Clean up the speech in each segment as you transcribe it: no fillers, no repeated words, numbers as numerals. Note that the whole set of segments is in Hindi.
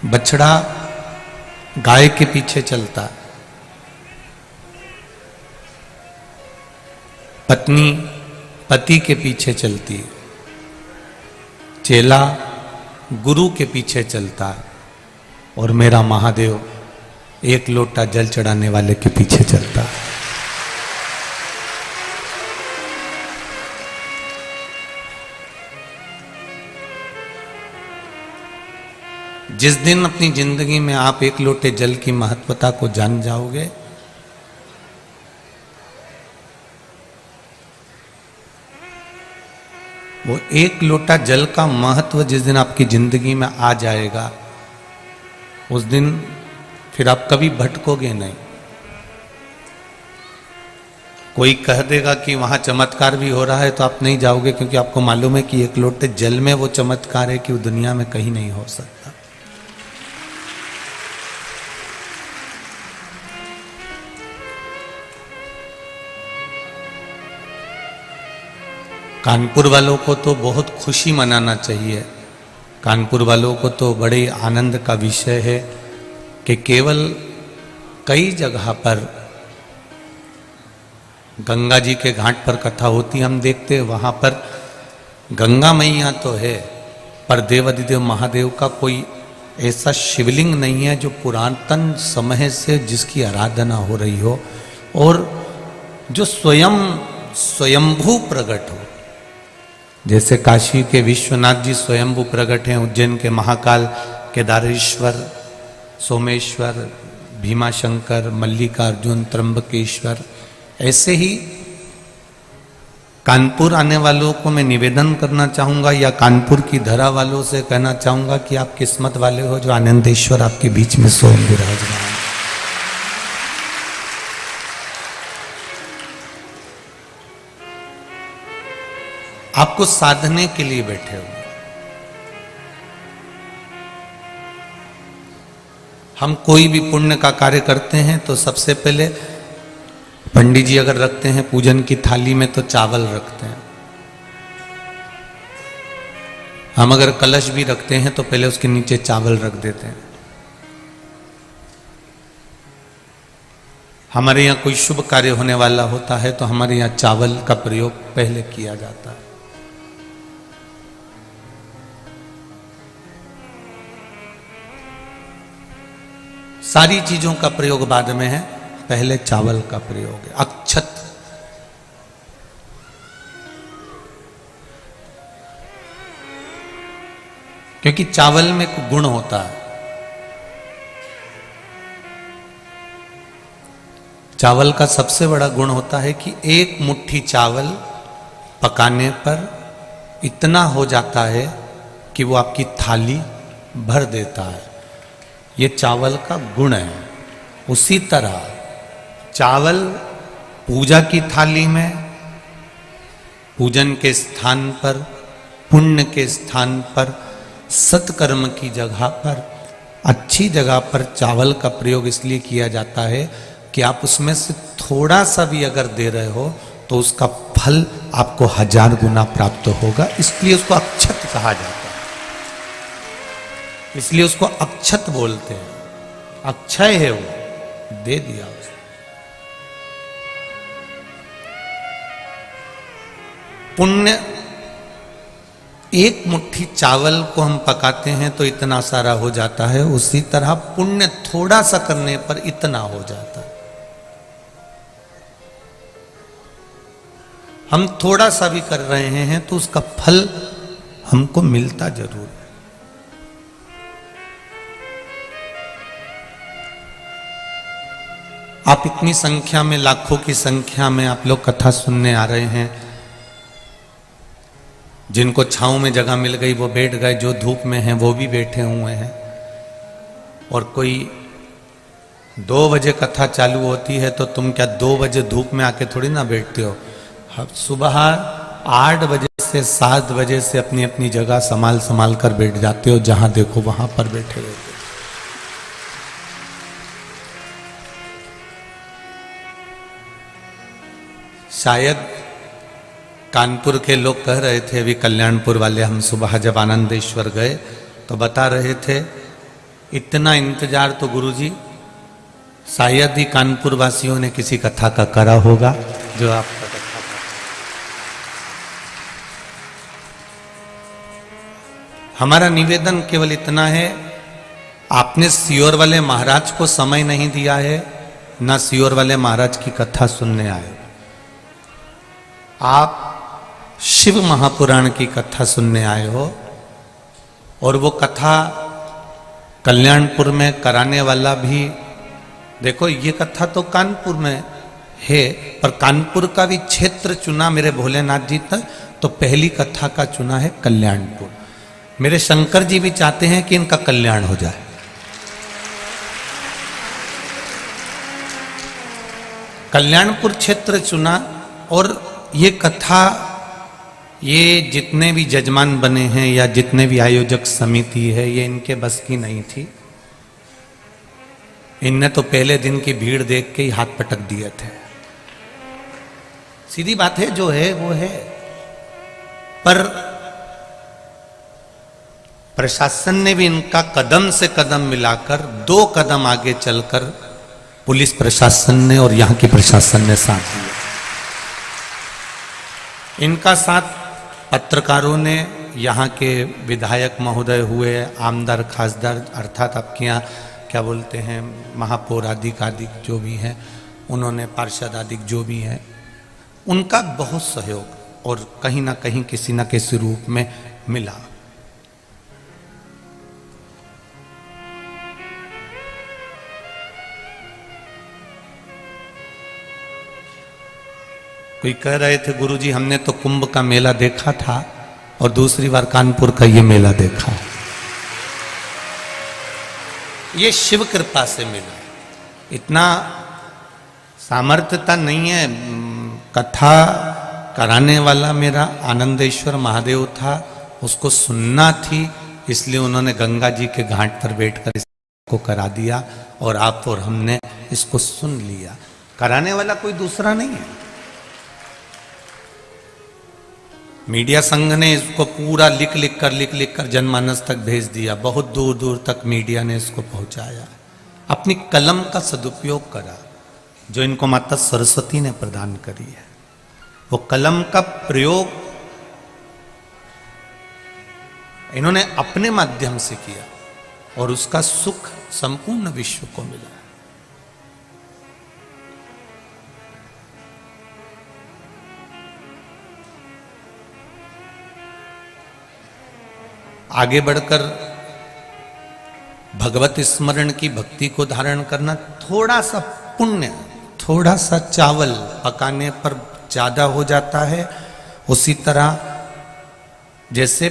बछड़ा गाय के पीछे चलता है, पत्नी पति के पीछे चलती है, चेला गुरु के पीछे चलता है और मेरा महादेव एक लोटा जल चढ़ाने वाले के पीछे चलता है। जिस दिन अपनी जिंदगी में आप एक लोटे जल की महत्वता को जान जाओगे, वो एक लोटा जल का महत्व जिस दिन आपकी जिंदगी में आ जाएगा, उस दिन फिर आप कभी भटकोगे नहीं। कोई कह देगा कि वहां चमत्कार भी हो रहा है तो आप नहीं जाओगे, क्योंकि आपको मालूम है कि एक लोटे जल में वो चमत्कार है कि वो दुनिया में कहीं नहीं हो सकता। कानपुर वालों को तो बहुत खुशी मनाना चाहिए। कानपुर वालों को तो बड़े आनंद का विषय है कि केवल कई जगह पर गंगा जी के घाट पर कथा होती, हम देखते हैं वहां पर गंगा मैया तो है, पर देवाधिदेव महादेव का कोई ऐसा शिवलिंग नहीं है जो पुरातन समय से जिसकी आराधना हो रही हो और जो स्वयंभू प्रकट हो। जैसे काशी के विश्वनाथ जी स्वयंभू प्रकट हैं, उज्जैन के महाकाल, केदारेश्वर, सोमेश्वर, भीमाशंकर, मल्लिकार्जुन, त्र्यंबकेश्वर, ऐसे ही कानपुर आने वालों को मैं निवेदन करना चाहूंगा या कानपुर की धरा वालों से कहना चाहूंगा कि आप किस्मत वाले हो जो आनंदेश्वर आपके बीच में स्वयं विराजमान। आपको साधने के लिए बैठे हुए। हम कोई भी पुण्य का कार्य करते हैं तो सबसे पहले पंडित जी अगर रखते हैं पूजन की थाली में तो चावल रखते हैं। हम अगर कलश भी रखते हैं तो पहले उसके नीचे चावल रख देते हैं। हमारे यहाँ कोई शुभ कार्य होने वाला होता है तो हमारे यहाँ चावल का प्रयोग पहले किया जाता है। सारी चीजों का प्रयोग बाद में है, पहले चावल का प्रयोग है। अक्षत, क्योंकि चावल में एक गुण होता है। चावल का सबसे बड़ा गुण होता है कि एक मुट्ठी चावल पकाने पर इतना हो जाता है कि वो आपकी थाली भर देता है। ये चावल का गुण है। उसी तरह चावल पूजा की थाली में, पूजन के स्थान पर, पुण्य के स्थान पर, सत्कर्म की जगह पर, अच्छी जगह पर चावल का प्रयोग इसलिए किया जाता है कि आप उसमें से थोड़ा सा भी अगर दे रहे हो तो उसका फल आपको 1000 गुना प्राप्त होगा। इसलिए उसको अक्षत कहा जाता है, इसलिए उसको अक्षत बोलते हैं। अक्षय है, वो दे दिया उसने। पुण्य, एक मुट्ठी चावल को हम पकाते हैं तो इतना सारा हो जाता है, उसी तरह पुण्य थोड़ा सा करने पर इतना हो जाता है। हम थोड़ा सा भी कर रहे हैं तो उसका फल हमको मिलता जरूर है। आप इतनी संख्या में, लाखों की संख्या में आप लोग कथा सुनने आ रहे हैं। जिनको छांव में जगह मिल गई वो बैठ गए, जो धूप में हैं वो भी बैठे हुए हैं। और कोई 2 बजे कथा चालू होती है तो तुम क्या 2 बजे धूप में आके थोड़ी ना बैठते हो। सुबह 8 बजे से 7 बजे से अपनी अपनी जगह संभाल कर बैठ जाते हो, जहां देखो वहां पर बैठे रहते हो। शायद कानपुर के लोग कह रहे थे, अभी कल्याणपुर वाले, हम सुबह जब आनंदेश्वर गए तो बता रहे थे इतना इंतजार तो गुरुजी शायद ही कानपुर वासियों ने किसी कथा का करा होगा जो आपका कथा का। हमारा निवेदन केवल इतना है, आपने सियोर वाले महाराज को समय नहीं दिया है, ना सियोर वाले महाराज की कथा सुनने आए। आप शिव महापुराण की कथा सुनने आए हो, और वो कथा कल्याणपुर में कराने वाला भी, देखो ये कथा तो कानपुर में है, पर कानपुर का भी क्षेत्र चुना मेरे भोलेनाथ जी तक, तो पहली कथा का चुना है कल्याणपुर। मेरे शंकर जी भी चाहते हैं कि इनका कल्याण हो जाए। कल्याणपुर क्षेत्र चुना, और ये कथा, ये जितने भी जजमान बने हैं या जितने भी आयोजक समिति है, ये इनके बस की नहीं थी। इनने तो पहले दिन की भीड़ देख के ही हाथ पटक दिए थे। सीधी बात है, जो है वो है। पर प्रशासन ने भी इनका कदम से कदम मिलाकर 2 कदम आगे चलकर पुलिस प्रशासन ने और यहां की प्रशासन ने साथ दिया। इनका साथ पत्रकारों ने, यहाँ के विधायक महोदय हुए, आमदार खासदार अर्थात आपके यहाँ क्या बोलते हैं, महापौर आदि जो भी हैं, उन्होंने पार्षद आदि जो भी हैं, उनका बहुत सहयोग और कहीं ना कहीं किसी न किसी रूप में मिला। कोई कह रहे थे गुरुजी हमने तो कुंभ का मेला देखा था और दूसरी बार कानपुर का ये मेला देखा। ये शिव कृपा से मिला, इतना सामर्थ्यता नहीं है। कथा कराने वाला मेरा आनंदेश्वर महादेव था, उसको सुनना थी, इसलिए उन्होंने गंगा जी के घाट पर बैठकर इसको करा दिया और आप और हमने इसको सुन लिया। कराने वाला कोई दूसरा नहीं है। मीडिया संघ ने इसको पूरा लिख लिख कर जनमानस तक भेज दिया, बहुत दूर दूर तक मीडिया ने इसको पहुंचाया। अपनी कलम का सदुपयोग करा जो इनको माता सरस्वती ने प्रदान करी है। वो कलम का प्रयोग इन्होंने अपने माध्यम से किया और उसका सुख संपूर्ण विश्व को मिला। आगे बढ़कर भगवत स्मरण की भक्ति को धारण करना, थोड़ा सा पुण्य, थोड़ा सा चावल पकाने पर ज्यादा हो जाता है, उसी तरह जैसे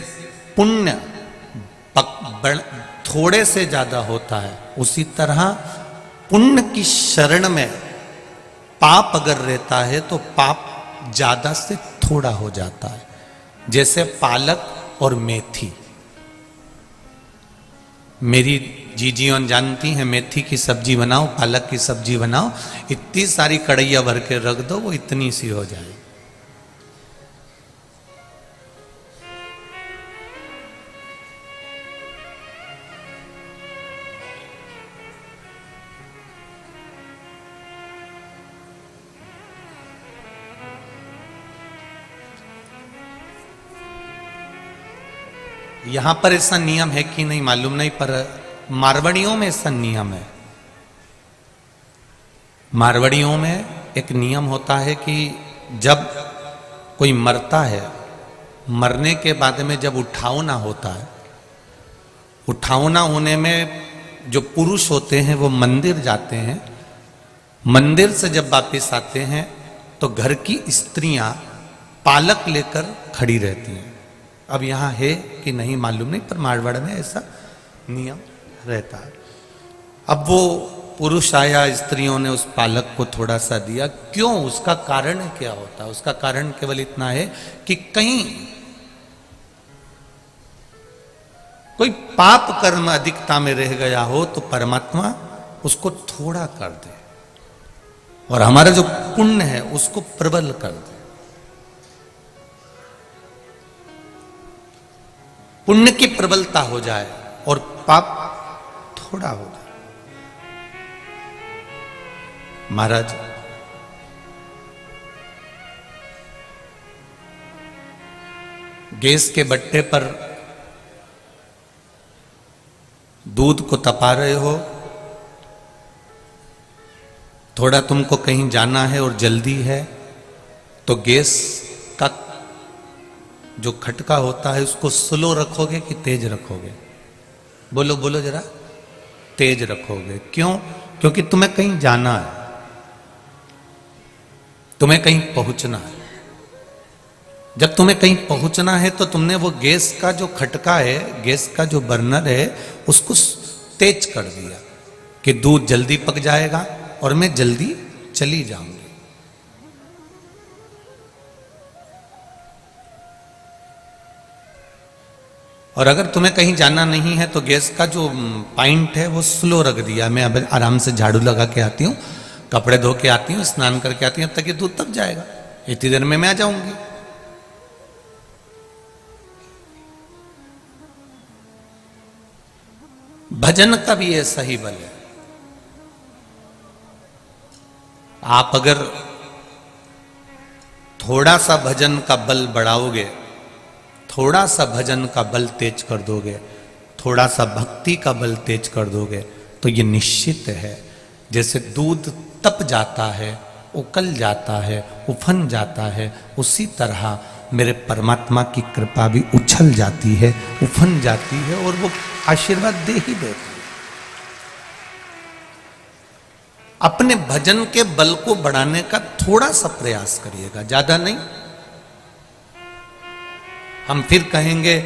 पुण्य थोड़े से ज्यादा होता है, उसी तरह पुण्य की शरण में पाप अगर रहता है तो पाप ज्यादा से थोड़ा हो जाता है। जैसे पालक और मेथी, मेरी जीजीवन जानती हैं, मेथी की सब्जी बनाओ, पालक की सब्जी बनाओ, इतनी सारी कढ़ैया भर के रख दो, वो इतनी सी हो जाए। यहां पर ऐसा नियम है कि नहीं मालूम नहीं, पर मारवाड़ियों में ऐसा नियम है। मारवाड़ियों में एक नियम होता है कि जब कोई मरता है, मरने के बाद में जब उठावना होता है, उठावना होने में जो पुरुष होते हैं वो मंदिर जाते हैं, मंदिर से जब वापस आते हैं तो घर की स्त्रियां पालक लेकर खड़ी रहती हैं। अब यहाँ है कि नहीं मालूम नहीं, पर मारवाड़ में ऐसा नियम रहता है। अब वो पुरुष आया, स्त्रियों ने उस पालक को थोड़ा सा दिया, क्यों, उसका कारण क्या होता है? उसका कारण केवल इतना है कि कहीं कोई पाप कर्म अधिकता में रह गया हो तो परमात्मा उसको थोड़ा कर दे और हमारा जो पुण्य है उसको प्रबल कर दे। पुण्य की प्रबलता हो जाए और पाप थोड़ा होगा। महाराज गैस के बट्टे पर दूध को तपा रहे हो, थोड़ा तुमको कहीं जाना है और जल्दी है, तो गैस का जो खटका होता है उसको स्लो रखोगे कि तेज रखोगे? बोलो बोलो जरा। तेज रखोगे। क्यों? क्योंकि तुम्हें कहीं जाना है, तुम्हें कहीं पहुंचना है। जब तुम्हें कहीं पहुंचना है तो तुमने वो गैस का जो खटका है, गैस का जो बर्नर है, उसको तेज कर दिया कि दूध जल्दी पक जाएगा और मैं जल्दी चली जाऊंगी। और अगर तुम्हें कहीं जाना नहीं है तो गैस का जो पॉइंट है वो स्लो रख दिया, मैं अब आराम से झाड़ू लगा के आती हूँ, कपड़े धो के आती हूँ, स्नान करके आती हूँ, अब तक ये दूध तक जाएगा, इतनी देर में मैं आ जाऊंगी। भजन का भी ऐसा ही बल है। आप अगर थोड़ा सा भजन का बल बढ़ाओगे, थोड़ा सा भजन का बल तेज कर दोगे, थोड़ा सा भक्ति का बल तेज कर दोगे, तो ये निश्चित है जैसे दूध तप जाता है, उकल जाता है, उफन जाता है, उसी तरह मेरे परमात्मा की कृपा भी उछल जाती है, उफन जाती है और वो आशीर्वाद दे ही देता है। अपने भजन के बल को बढ़ाने का थोड़ा सा प्रयास करिएगा, ज्यादा नहीं। हम फिर कहेंगे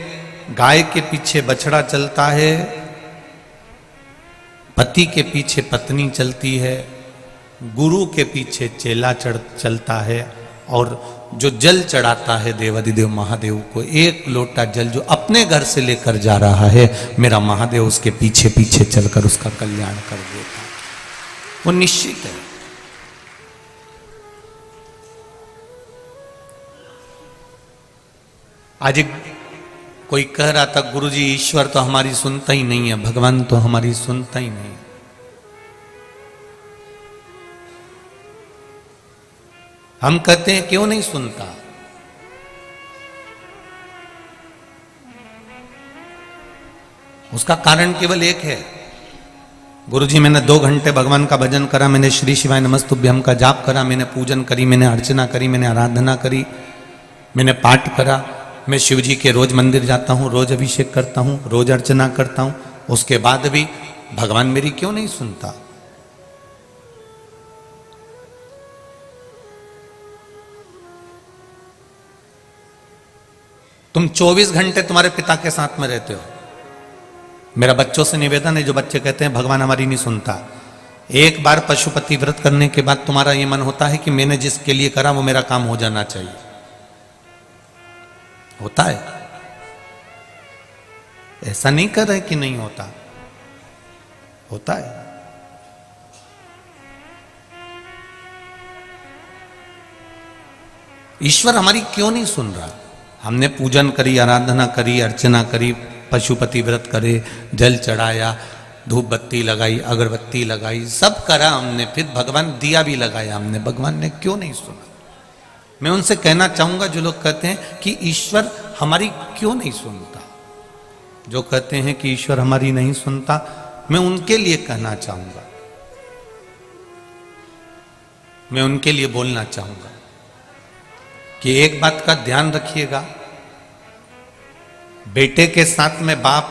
गाय के पीछे बछड़ा चलता है, पति के पीछे पत्नी चलती है, गुरु के पीछे चेला चलता है, और जो जल चढ़ाता है देवाधिदेव महादेव को, एक लोटा जल जो अपने घर से लेकर जा रहा है, मेरा महादेव उसके पीछे पीछे चलकर उसका कल्याण कर देता है। वो निश्चित है। आज कोई कह रहा था गुरुजी ईश्वर तो हमारी सुनता ही नहीं है, भगवान तो हमारी सुनता ही नहीं। हम कहते हैं क्यों नहीं सुनता? उसका कारण केवल एक है। गुरुजी मैंने 2 घंटे भगवान का भजन करा, मैंने श्री शिवाय नमस्तुभ्यम का जाप करा, मैंने पूजन करी, मैंने अर्चना करी, मैंने आराधना करी, मैंने पाठ करा, मैं शिव जी के रोज मंदिर जाता हूँ, रोज अभिषेक करता हूँ, रोज अर्चना करता हूँ, उसके बाद भी भगवान मेरी क्यों नहीं सुनता? तुम 24 घंटे तुम्हारे पिता के साथ में रहते हो। मेरा बच्चों से निवेदन है, जो बच्चे कहते हैं भगवान हमारी नहीं सुनता, एक बार पशुपति व्रत करने के बाद तुम्हारा ये मन होता है कि मैंने जिसके लिए करा वो मेरा काम हो जाना चाहिए। होता है? ऐसा नहीं कर रहे कि नहीं होता, होता है। ईश्वर हमारी क्यों नहीं सुन रहा? हमने पूजन करी, आराधना करी, अर्चना करी, पशुपति व्रत करे, जल चढ़ाया, धूप बत्ती लगाई, अगरबत्ती लगाई, सब करा हमने, फिर भगवान दिया भी लगाया हमने, भगवान ने क्यों नहीं सुना? मैं उनसे कहना चाहूंगा जो लोग कहते हैं कि ईश्वर हमारी क्यों नहीं सुनता, जो कहते हैं कि ईश्वर हमारी नहीं सुनता, मैं उनके लिए कहना चाहूंगा, मैं उनके लिए बोलना चाहूंगा कि एक बात का ध्यान रखिएगा, बेटे के साथ में बाप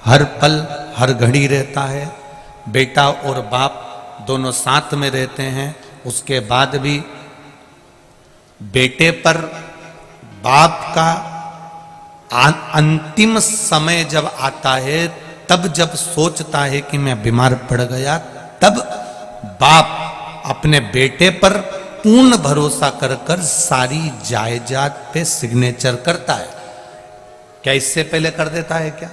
हर पल हर घड़ी रहता है, बेटा और बाप दोनों साथ में रहते हैं, उसके बाद भी बेटे पर बाप का अंतिम समय जब आता है, तब जब सोचता है कि मैं बीमार पड़ गया, तब बाप अपने बेटे पर पूर्ण भरोसा कर कर सारी जायदाद पे सिग्नेचर करता है। क्या इससे पहले कर देता है क्या?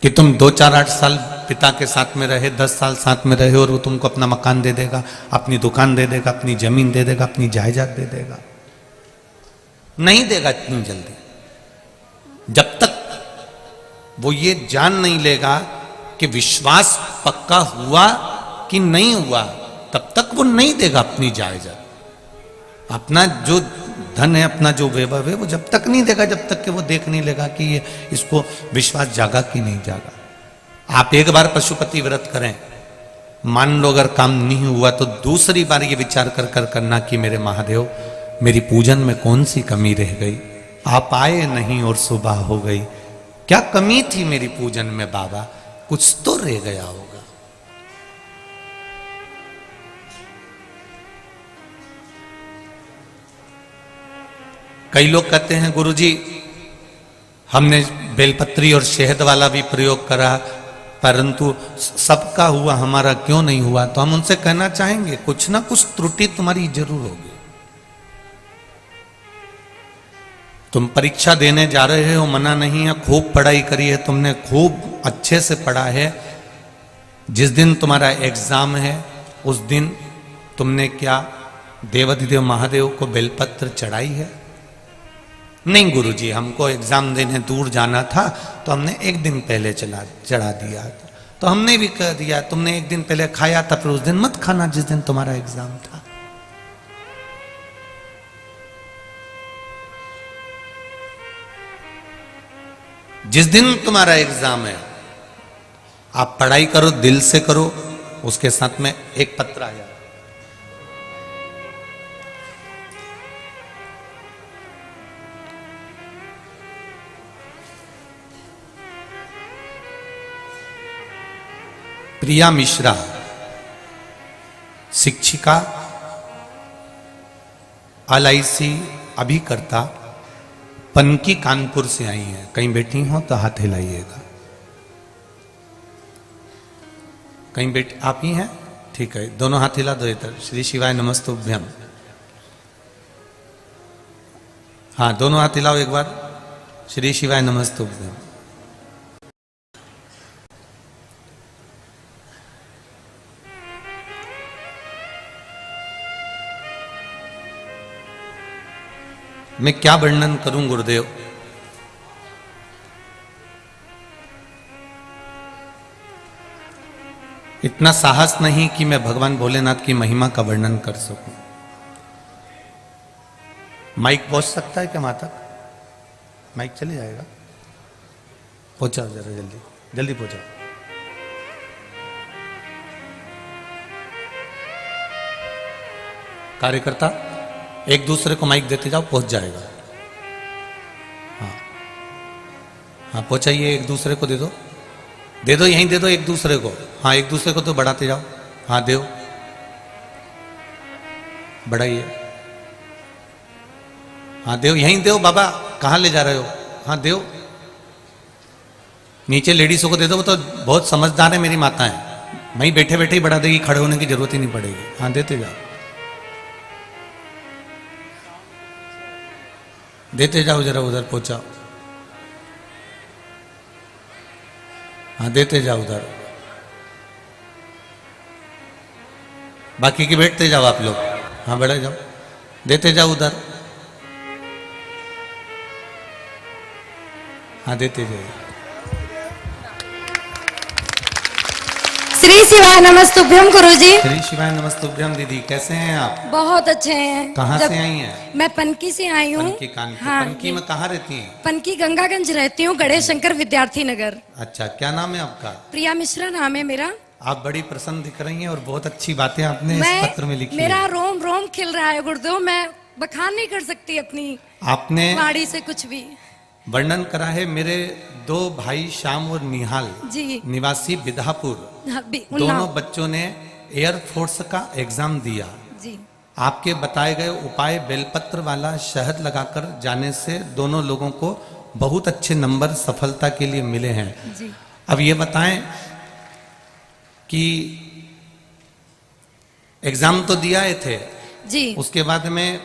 कि तुम 2, 4, 8 साल पिता के साथ में रहे, 10 साल साथ में रहे और वो तुमको अपना मकान दे देगा, अपनी दुकान दे देगा, अपनी जमीन दे देगा, अपनी जायदाद दे देगा? नहीं देगा इतनी जल्दी। जब तक वो ये जान नहीं लेगा कि विश्वास पक्का हुआ कि नहीं हुआ, तब तक वो नहीं देगा अपनी जायदाद। अपना जो धन है, अपना जो वैभव है, वो जब तक नहीं देगा जब तक कि वो देख नहीं लेगा कि ये इसको विश्वास जागा कि नहीं जागा। आप एक बार पशुपति व्रत करें, मान लो अगर काम नहीं हुआ तो दूसरी बार ये विचार कर कर करना कि मेरे महादेव मेरी पूजन में कौन सी कमी रह गई, आप आए नहीं और सुबह हो गई, क्या कमी थी मेरी पूजन में बाबा, कुछ तो रह गया होगा। कई लोग कहते हैं गुरुजी हमने बेलपत्री और शहद वाला भी प्रयोग करा परंतु सबका हुआ, हमारा क्यों नहीं हुआ। तो हम उनसे कहना चाहेंगे कुछ ना कुछ त्रुटि तुम्हारी जरूर होगी। तुम परीक्षा देने जा रहे हो, मना नहीं है, खूब पढ़ाई करी है तुमने, खूब अच्छे से पढ़ा है, जिस दिन तुम्हारा एग्जाम है उस दिन तुमने क्या देवाधिदेव महादेव को बेलपत्र चढ़ाई है? नहीं गुरुजी हमको एग्जाम देने दूर जाना था तो हमने एक दिन पहले चढ़ा दिया। तो हमने भी कह दिया तुमने एक दिन पहले खाया था, फिर उस दिन मत खाना जिस दिन तुम्हारा एग्जाम था। जिस दिन तुम्हारा एग्जाम है आप पढ़ाई करो, दिल से करो, उसके साथ में एक पत्र आया, प्रिया मिश्रा शिक्षिका LIC अभिकर्ता पनकी कानपुर से आई हैं। कहीं बैठी हो तो हाथ हिलाइएगा। कहीं बैठ आप ही हैं? ठीक है, दोनों हाथ हिला दो इधर। श्री शिवाय नमस्तुभ्यम। हाँ दोनों हाथ हिलाओ एक बार। श्री शिवाय नमस्तुभ्यम। मैं क्या वर्णन करूं गुरुदेव, इतना साहस नहीं कि मैं भगवान भोलेनाथ की महिमा का वर्णन कर सकूं। माइक पहुंच सकता है क्या वहां तक? माइक चले जाएगा? पहुंचाओ जरा जल्दी जल्दी पहुंचाओ। कार्यकर्ता एक दूसरे को माइक देते जाओ, पहुंच जाएगा। हाँ हाँ पहुंचाइए, एक दूसरे को दे दो, दे दो, यहीं दे दो एक दूसरे को। हाँ एक दूसरे को तो बढ़ाते जाओ। हाँ दो, बढ़ाइए। हाँ दो, यहीं दो बाबा, कहाँ ले जा रहे हो? हाँ दो, नीचे लेडीजों को दे दो, वो तो बहुत समझदार है मेरी माता है, वहीं बैठे बैठे ही बढ़ा देगी, खड़े होने की जरूरत ही नहीं पड़ेगी। हाँ देते जाओ, देते जाओ, जरा उधर पहुंचाओ। हाँ देते जाओ उधर, बाकी की बैठते जाओ आप लोग। हाँ बढ़े जाओ, देते जाओ उधर। हाँ देते जाइए। श्री शिवाय नमस्तुभ्यम गुरुजी। श्री शिवाय नमस्तुभ्यम दीदी, कैसे हैं आप? बहुत अच्छे हैं। कहाँ से आई हैं? मैं पनकी से आई हूँ। पनकी कानपुर। हाँ, पनकी में कहाँ रहती हैं? पनकी गंगागंज रहती हूँ, गणेश शंकर विद्यार्थी नगर। अच्छा, क्या नाम है आपका? प्रिया मिश्रा नाम है मेरा। आप बड़ी प्रसन्न दिख रही हैं और बहुत अच्छी बातें आपने इस पत्र में लिखी मेरा है। रोम रोम खिल रहा है गुरुदेव, मैं बखान नहीं कर सकती अपनी आपने वाणी से कुछ भी। वर्णन करा है मेरे दो भाई श्याम और निहाल जी, निवासी बिधापुर, दोनों बच्चों ने एयरफोर्स का एग्जाम दिया जी। आपके बताए गए उपाय बेलपत्र वाला शहद लगाकर जाने से दोनों लोगों को बहुत अच्छे नंबर सफलता के लिए मिले हैं जी। अब ये बताएं कि एग्जाम तो दिया थे जी, उसके बाद में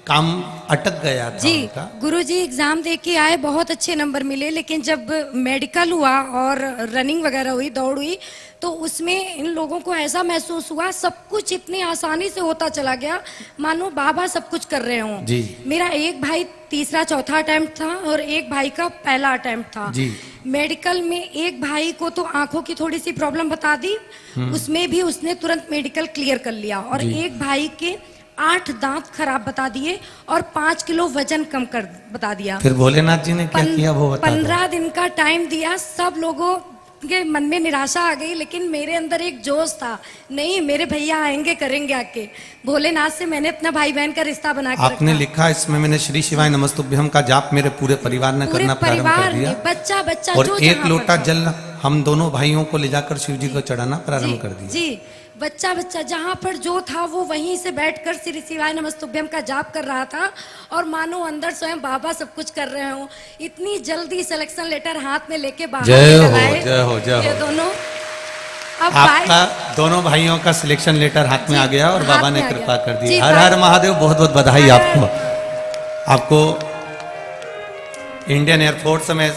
काम अटक गया था जी। उनका। गुरुजी एग्जाम दे के आए, बहुत अच्छे नंबर मिले, लेकिन जब मेडिकल हुआ और रनिंग वगैरह हुई, दौड़ हुई, तो उसमें इन लोगों को ऐसा महसूस हुआ सब कुछ इतनी आसानी से होता चला गया मानो बाबा सब कुछ कर रहे हों। मेरा एक भाई तीसरा चौथा अटेम्प्ट था और एक भाई का पहला अटेम्प्ट था। जी। मेडिकल में एक भाई को तो आंखों की थोड़ी सी प्रॉब्लम बता दी, उसमें भी उसने तुरंत मेडिकल क्लियर कर लिया। और एक भाई के 8 दांत खराब बता दिए और 5 किलो वजन कम कर बता दिया। फिर भोलेनाथ जी ने क्या किया वो बता दो। 15 दिन का टाइम दिया, सब लोगों के मन में निराशा आ गई, लेकिन मेरे अंदर एक जोश था, नहीं मेरे भैया आएंगे करेंगे आके। भोलेनाथ से मैंने अपना भाई बहन का रिश्ता बना के आपने लिखा इसमें, मैंने श्री शिवाय नमस्तुभ्यम का जाप मेरे पूरे परिवार ने पूरे करना प्रारंभ परिवार कर दिया। ने, बच्चा बच्चा और जो एक जहाँ लोटा पर- जल हम दोनों भाइयों को ले जाकर शिव जी को चढ़ाना प्रारंभ जी, कर दिया। जी, बच्चा बच्चा जहाँ पर जो था वो वहीं से बैठकर श्री शिवाय नमस्तुभ्यम का जाप कर रहा था, और मानो अंदर स्वयं बाबा सब कुछ कर रहे हो। इतनी जल्दी सिलेक्शन लेटर हाथ में लेके बाहर जय निकल हो, आए जय हो, जय ये हो। दोनों। अब आपका दोनों भाइयों का सिलेक्शन लेटर हाथ में आ गया और हाथ बाबा ने में आ कृपा गया। कर दी। जी, हर हर महादेव, बहुत बहुत बधाई हर- आपको। आपको इंडियन एयरफोर्स में